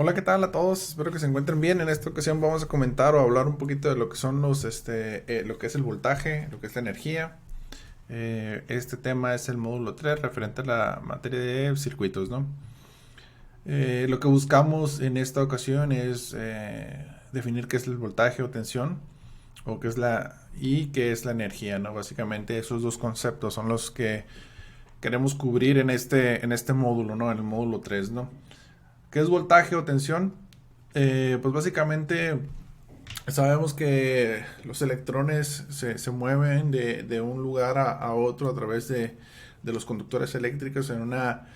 Hola, ¿qué tal a todos? Espero que se encuentren bien. En esta ocasión vamos a comentar o hablar un poquito de lo que son lo que es el voltaje, lo que es la energía. Este tema es el módulo 3 referente a la materia de circuitos, ¿no? Lo que buscamos en esta ocasión es definir qué es el voltaje o tensión, o qué es la energía, ¿no? Básicamente esos dos conceptos son los que queremos cubrir en este módulo, ¿no? En el módulo 3, ¿no? ¿Qué es voltaje o tensión? Pues básicamente sabemos que los electrones se mueven de un lugar a otro a través de los conductores eléctricos en una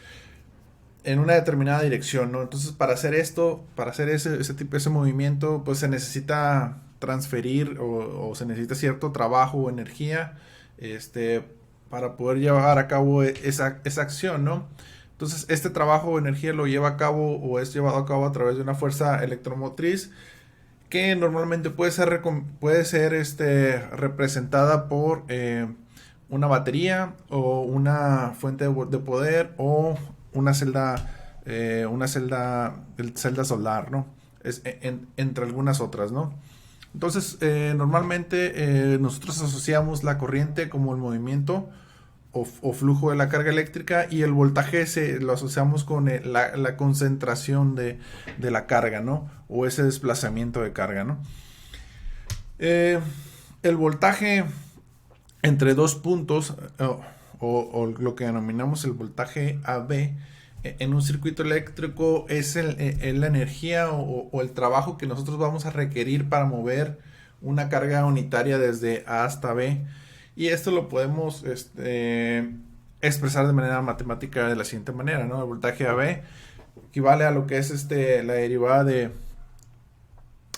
determinada dirección, ¿no? Entonces, para hacer esto, para hacer ese movimiento, pues se necesita transferir o se necesita cierto trabajo o energía, este, para poder llevar a cabo esa acción, ¿no? Entonces, este trabajo o energía lo lleva a cabo o es llevado a cabo a través de una fuerza electromotriz que normalmente puede ser representada por una batería o una fuente de poder o celda solar, ¿no? Entre algunas otras, ¿no? Entonces, normalmente nosotros asociamos la corriente como el movimiento o flujo de la carga eléctrica, y el voltaje lo asociamos con la concentración de la carga, ¿no? O ese desplazamiento de carga, ¿no? Eh, el voltaje entre dos puntos, o lo que denominamos el voltaje AB, en un circuito eléctrico es la energía o el trabajo que nosotros vamos a requerir para mover una carga unitaria desde A hasta B. Y esto lo podemos expresar de manera matemática de la siguiente manera, ¿no? El voltaje AB equivale a lo que es la derivada de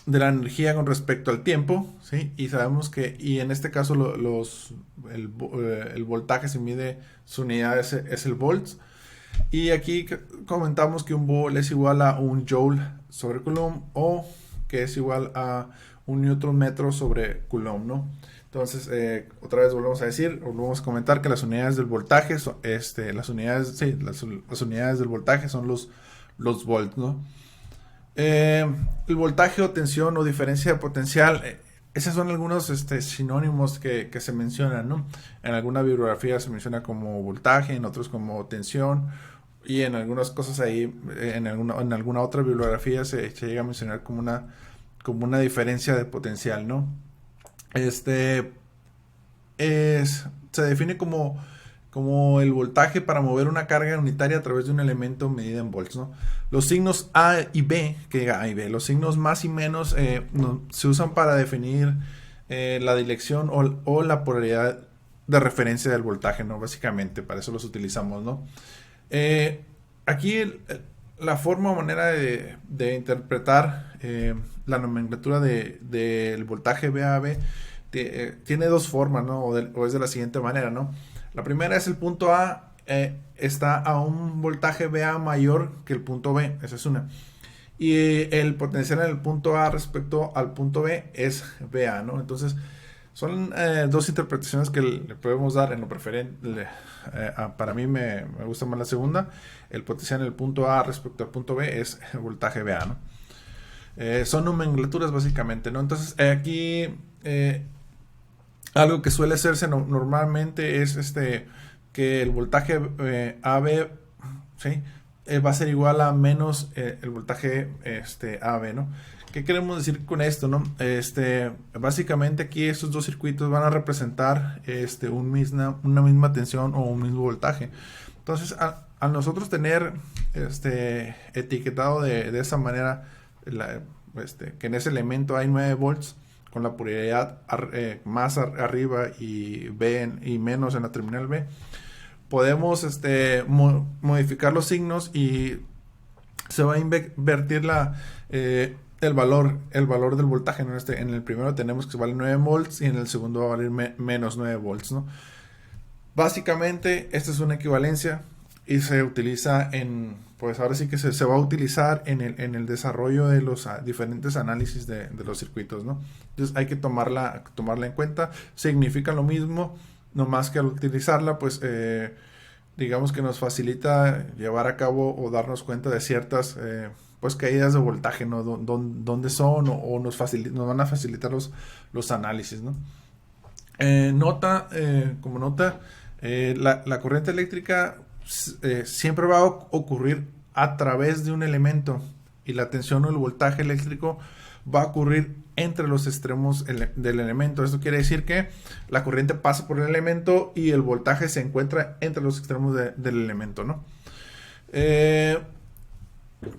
la energía con respecto al tiempo, ¿sí? Y sabemos y en este caso el voltaje se mide, su unidad es el volts. Y aquí comentamos que un volt es igual a un joule sobre coulomb, o que es igual a un newton metro sobre coulomb, ¿no? Entonces, otra vez volvemos a comentar que las unidades del voltaje las unidades del voltaje son los volts, ¿no? El voltaje o tensión o diferencia de potencial, esos son algunos sinónimos que se mencionan, ¿no? En alguna bibliografía se menciona como voltaje, en otros como tensión, y en algunas cosas ahí, en alguna otra bibliografía se llega a mencionar como una diferencia de potencial, ¿no? Este se define como el voltaje para mover una carga unitaria a través de un elemento medida en volts, ¿no? Los signos A y B, los signos más y menos se usan para definir la dirección o la polaridad de referencia del voltaje, ¿no? Básicamente, para eso los utilizamos, ¿no? Aquí la forma o manera de interpretar la nomenclatura del voltaje VAB tiene dos formas, ¿no? O es de la siguiente manera, ¿no? La primera es el punto A está a un voltaje VA mayor que el punto B, esa es una. Y el potencial en el punto A respecto al punto B es VA, ¿no? Entonces, son dos interpretaciones que le podemos dar en lo preferente. Para mí me gusta más la segunda. El potencial en el punto A respecto al punto B es el voltaje VA, ¿no? Son nomenclaturas básicamente, ¿no? Entonces, aquí algo que suele hacerse normalmente es que el voltaje AB, ¿sí? Va a ser igual a menos el voltaje AB, ¿no? ¿Qué queremos decir con esto, no? Básicamente aquí estos dos circuitos van a representar una misma tensión o un mismo voltaje. Entonces, al nosotros tener etiquetado de esa manera, que en ese elemento hay 9 volts, con la polaridad más arriba y y menos en la terminal B, podemos modificar los signos y se va a invertir el valor del voltaje, ¿no? En el primero tenemos que vale 9 volts y en el segundo va a valer menos 9 volts, ¿no? Básicamente, esta es una equivalencia y se utiliza pues ahora sí que se va a utilizar en el desarrollo de los diferentes análisis de los circuitos, ¿no? Entonces hay que tomarla en cuenta. Significa lo mismo, no más que al utilizarla, pues digamos que nos facilita llevar a cabo o darnos cuenta de ciertas pues caídas de voltaje, ¿no? Dónde son o nos van a facilitar los análisis, ¿no? Como nota, la corriente eléctrica siempre va a ocurrir a través de un elemento y la tensión o el voltaje eléctrico va a ocurrir entre los extremos del elemento. Esto quiere decir que la corriente pasa por el elemento y el voltaje se encuentra entre los extremos del elemento, ¿no?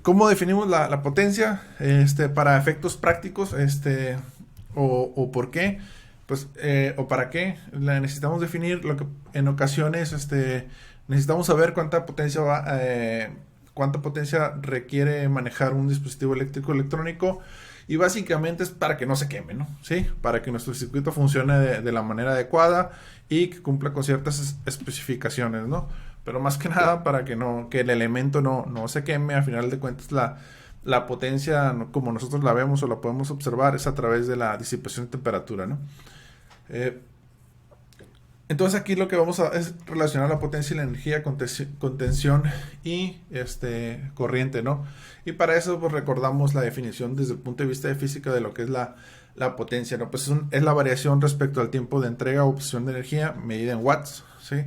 ¿Cómo definimos la potencia? Para efectos prácticos, o por qué, pues, o para qué la necesitamos definir. Lo que en ocasiones, necesitamos saber cuánta potencia requiere manejar un dispositivo eléctrico electrónico, y básicamente es para que no se queme, ¿no? ¿Sí? Para que nuestro circuito funcione de la manera adecuada y que cumpla con ciertas especificaciones, ¿no? Pero más que nada para que el elemento no se queme. Al final de cuentas, la potencia, como nosotros la vemos o la podemos observar, es a través de la disipación de temperatura, ¿no? Entonces aquí lo que vamos a es relacionar la potencia y la energía con tensión y corriente, ¿no? Y para eso, pues, recordamos la definición desde el punto de vista de física de lo que es la potencia, ¿no? Pues es la variación respecto al tiempo de entrega o obtención de energía medida en watts, ¿sí?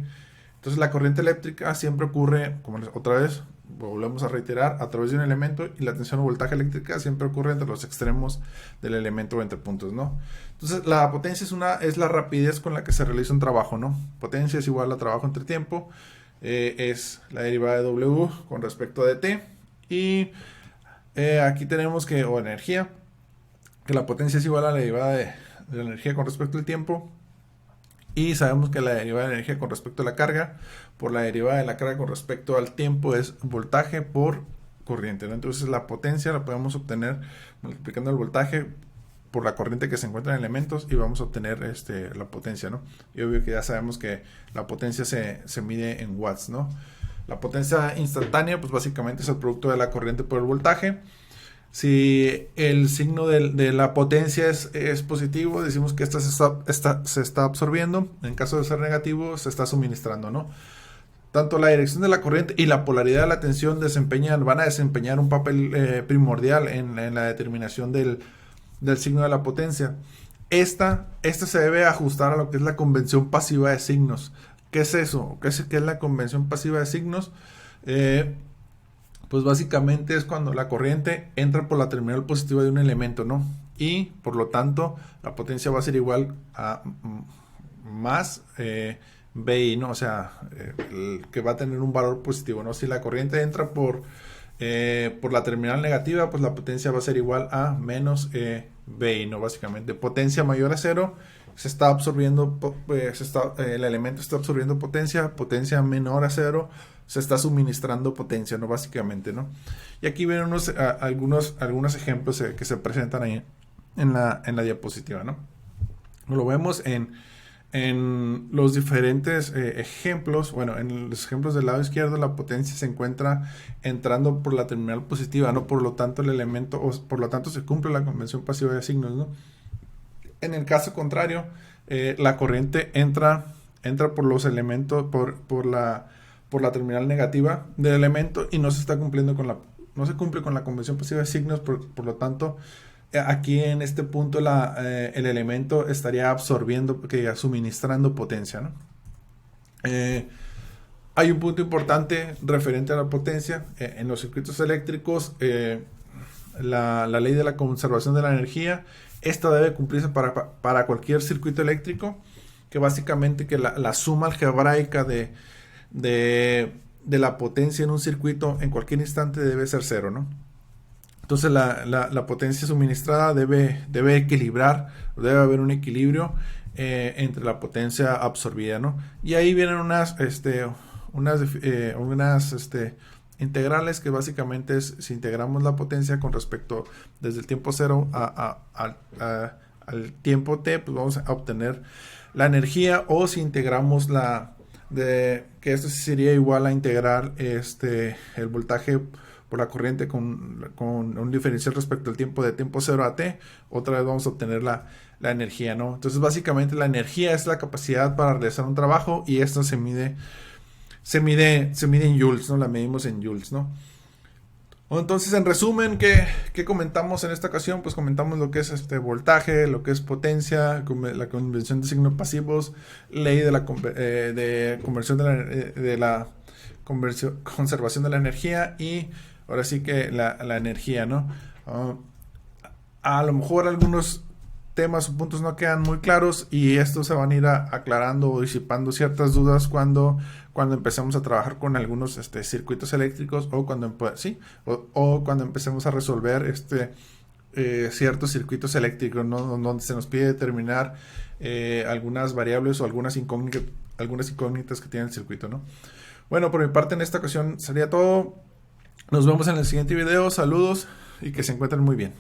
Entonces la corriente eléctrica siempre ocurre, como otra vez volvemos a reiterar, a través de un elemento, y la tensión o voltaje eléctrica siempre ocurre entre los extremos del elemento o entre puntos, ¿no? Entonces la potencia es la rapidez con la que se realiza un trabajo, ¿no? Potencia es igual a trabajo entre tiempo, es la derivada de W con respecto a dt, y aquí tenemos o energía, que la potencia es igual a la derivada de la energía con respecto al tiempo, y sabemos que la derivada de energía con respecto a la carga por la derivada de la carga con respecto al tiempo es voltaje por corriente, ¿no? Entonces la potencia la podemos obtener multiplicando el voltaje por la corriente que se encuentra en elementos, y vamos a obtener la potencia, ¿no? Y obvio que ya sabemos que la potencia se mide en watts, ¿no? La potencia instantánea, pues básicamente es el producto de la corriente por el voltaje. Si el signo de la potencia es positivo, decimos que esta se está absorbiendo. En caso de ser negativo, se está suministrando, ¿no? Tanto la dirección de la corriente y la polaridad de la tensión van a desempeñar un papel primordial en la determinación del signo de la potencia. Esta se debe ajustar a lo que es la convención pasiva de signos. ¿Qué es eso? ¿Qué es la convención pasiva de signos? Pues básicamente es cuando la corriente entra por la terminal positiva de un elemento, ¿no? Y por lo tanto la potencia va a ser igual a más BI, ¿no? O sea, que va a tener un valor positivo, ¿no? Si la corriente entra por la terminal negativa, pues la potencia va a ser igual a menos BI, ¿no? Básicamente, potencia mayor a cero, se está absorbiendo, el elemento está absorbiendo potencia menor a cero, se está suministrando potencia, ¿no? Básicamente, ¿no? Y aquí ven algunos ejemplos que se presentan ahí en la diapositiva, ¿no? Lo vemos en los diferentes ejemplos. Bueno, en los ejemplos del lado izquierdo, la potencia se encuentra entrando por la terminal positiva, ¿no? Por lo tanto, por lo tanto se cumple la convención pasiva de signos, ¿no? En el caso contrario, la corriente entra por los elementos, por la terminal negativa del elemento, y no se cumple con la convención pasiva de signos. Por lo tanto, aquí en este punto el elemento estaría suministrando potencia, ¿no? Hay un punto importante referente a la potencia. En los circuitos eléctricos, la ley de la conservación de la energía, esta debe cumplirse para cualquier circuito eléctrico, que básicamente que la suma algebraica de la potencia en un circuito en cualquier instante debe ser cero, ¿no? Entonces la potencia suministrada debe equilibrar, debe haber un equilibrio entre la potencia absorbida, ¿no? Y ahí vienen unas integrales, que básicamente es si integramos la potencia con respecto desde el tiempo cero al tiempo t, pues vamos a obtener la energía. O si integramos que esto sería igual a integrar el voltaje por la corriente con un diferencial respecto al tiempo de tiempo 0 a t, otra vez vamos a obtener la energía, ¿no? Entonces básicamente la energía es la capacidad para realizar un trabajo, y esto se mide en joules, ¿no? La medimos en joules, ¿no? Entonces, en resumen, ¿qué comentamos en esta ocasión? Pues comentamos lo que es voltaje, lo que es potencia, la conversión de signos pasivos, ley de la de conversión de la conservación de la energía y ahora sí que la energía, ¿no? Uh, a lo mejor algunos temas o puntos no quedan muy claros y estos se van a ir aclarando o disipando ciertas dudas cuando empecemos a trabajar con algunos circuitos eléctricos o o cuando empecemos a resolver ciertos circuitos eléctricos, ¿no? Donde se nos pide determinar algunas variables o algunas incógnitas que tiene el circuito, ¿no? Bueno, por mi parte en esta ocasión sería todo. Nos vemos en el siguiente video. Saludos y que se encuentren muy bien.